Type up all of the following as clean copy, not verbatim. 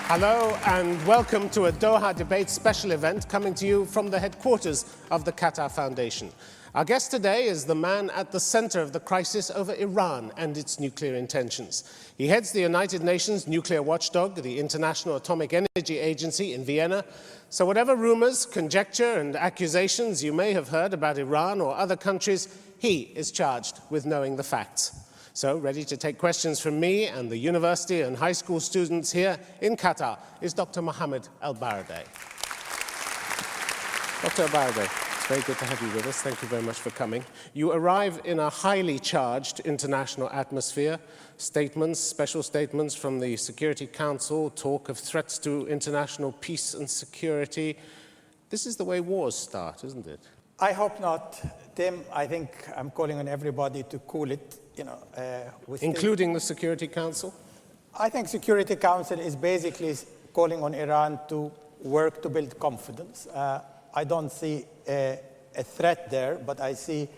Hello and welcome to a Doha Debates Special event coming to you from the headquarters of the Qatar Foundation. Our guest today is the man at the center of the crisis over Iran and its nuclear intentions. He heads the United Nations nuclear watchdog, the International Atomic Energy Agency in Vienna. So whatever rumors, conjecture and accusations you may have heard about Iran or other countries, he is charged with knowing the facts. So, ready to take questions from me and the university and high school students here in Qatar is Dr. Mohamed ElBaradei. Dr. ElBaradei, it's very good to have you with us. Thank you very much for coming. You arrive in a highly charged international atmosphere. Statements, special statements from the Security Council, talk of threats to international peace and security. This is the way wars start, isn't it? I hope not, Tim. I think I'm calling on everybody to cool it. Including the Security Council? I think Security Council is basically calling on Iran to work to build confidence. I don't see a threat there, but I see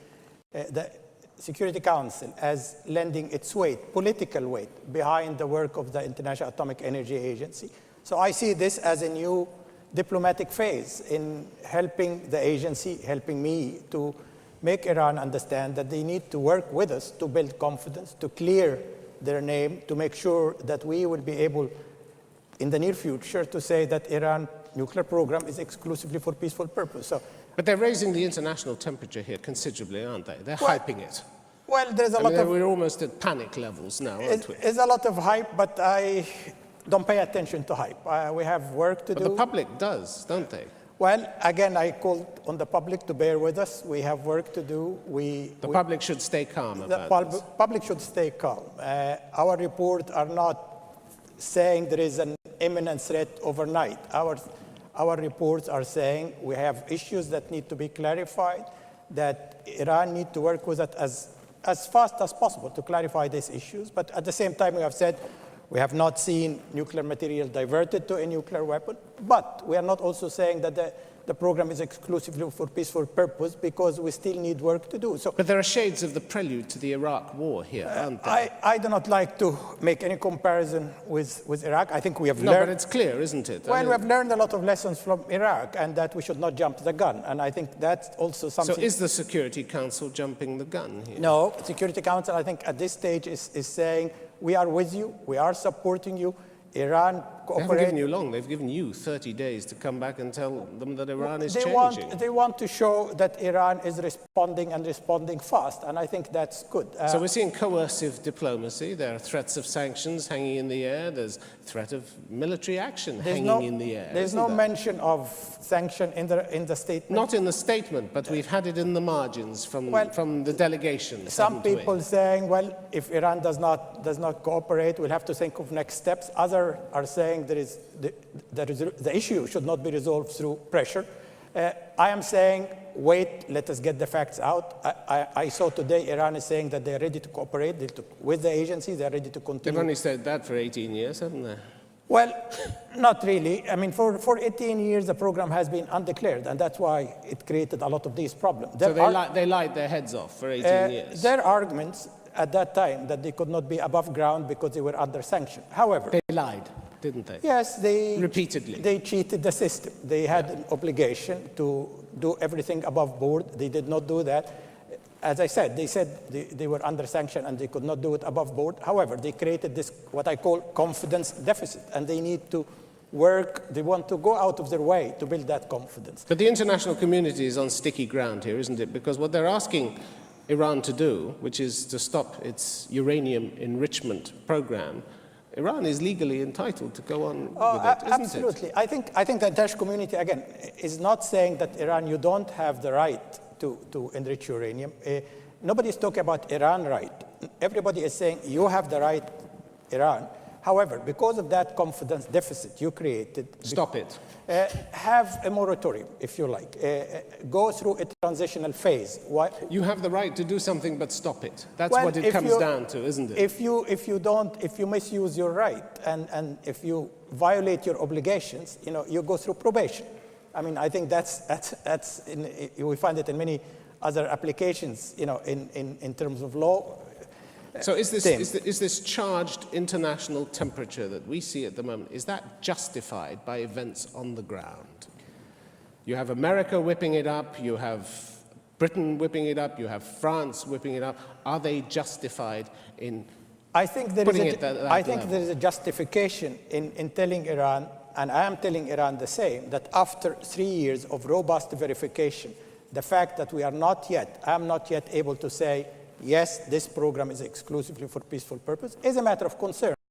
the Security Council as lending its weight, political weight, behind the work of the International Atomic Energy Agency. So I see this as a new diplomatic phase in helping the agency, helping me to make Iran understand that they need to work with us to build confidence, to clear their name, to make sure that we will be able, in the near future, to say that Iran's nuclear program is exclusively for peaceful purpose. But they're raising the international temperature here considerably, aren't they? They're hyping it. Well, there's a lot of... We're almost at panic levels now, aren't we? There's a lot of hype, but I don't pay attention to hype. We have work to do. But the public does, don't they? Well, again, I called on the public to bear with us. We have work to do. The public should stay calm about this. The public should stay calm. Our reports are not saying there is an imminent threat overnight. Our reports are saying we have issues that need to be clarified, that Iran needs to work with us as fast as possible to clarify these issues. But at the same time, we have said we have not seen nuclear material diverted to a nuclear weapon, but we are not also saying that the program is exclusively for peaceful purpose because we still need work to do. But there are shades of the prelude to the Iraq war here, aren't there? I do not like to make any comparison with Iraq. I think we have learned... No, but it's clear, isn't it? Well, we have learned a lot of lessons from Iraq and that we should not jump the gun. And I think that's also something... So is the Security Council jumping the gun here? No, the Security Council, I think at this stage is saying, we are with you, we are supporting you. Iran cooperate. They haven't given you long. They've given you 30 days to come back and tell them that Iran is changing. They want to show that Iran is responding and responding fast, and I think that's good. So we're seeing coercive diplomacy. There are threats of sanctions hanging in the air. There's threat of military action hanging in the air. There's no mention of sanction in the statement. Not in the statement, but we've had it in the margins from the delegation. Some people saying, well, if Iran does not cooperate, we'll have to think of next steps. Others are saying the issue should not be resolved through pressure. I am saying, wait, let us get the facts out. I saw today Iran is saying that they're ready to cooperate with the agency. They're ready to continue. They've only said that for 18 years, haven't they? Well, not really. I mean, for 18 years, the program has been undeclared, and that's why it created a lot of these problems. So they lied their heads off for 18 years? Their arguments at that time that they could not be above ground because they were under sanction. However... They lied, didn't they? Yes, they... Repeatedly. They cheated the system. They had an obligation to do everything above board. They did not do that. As I said, they were under sanction and they could not do it above board. However, they created this, what I call confidence deficit, and they need to work, they want to go out of their way to build that confidence. But the international community is on sticky ground here, isn't it? Because what they're asking Iran to do, which is to stop its uranium enrichment program, Iran is legally entitled to go on with it, isn't absolutely. I think the international community, again, is not saying that Iran, you don't have the right to enrich uranium. Nobody is talking about Iran right. Everybody is saying you have the right, Iran. However, because of that confidence deficit you created... Stop it. Have a moratorium, if you like. Go through a transitional phase. Why? You have the right to do something, but stop it. That's what it comes down to, isn't it? If you misuse your right and if you violate your obligations, you go through probation. I mean, I think we find it in many other applications, in terms of law. So is Tim. this charged international temperature that we see at the moment, is that justified by events on the ground? You have America whipping it up, you have Britain whipping it up, you have France whipping it up. Are they justified in I think there putting is it at that I think level? there is a justification in telling Iran, and I am telling Iran the same, that after 3 years of robust verification, the fact that I am not yet able to say, yes, this program is exclusively for peaceful purpose, is a matter of concern.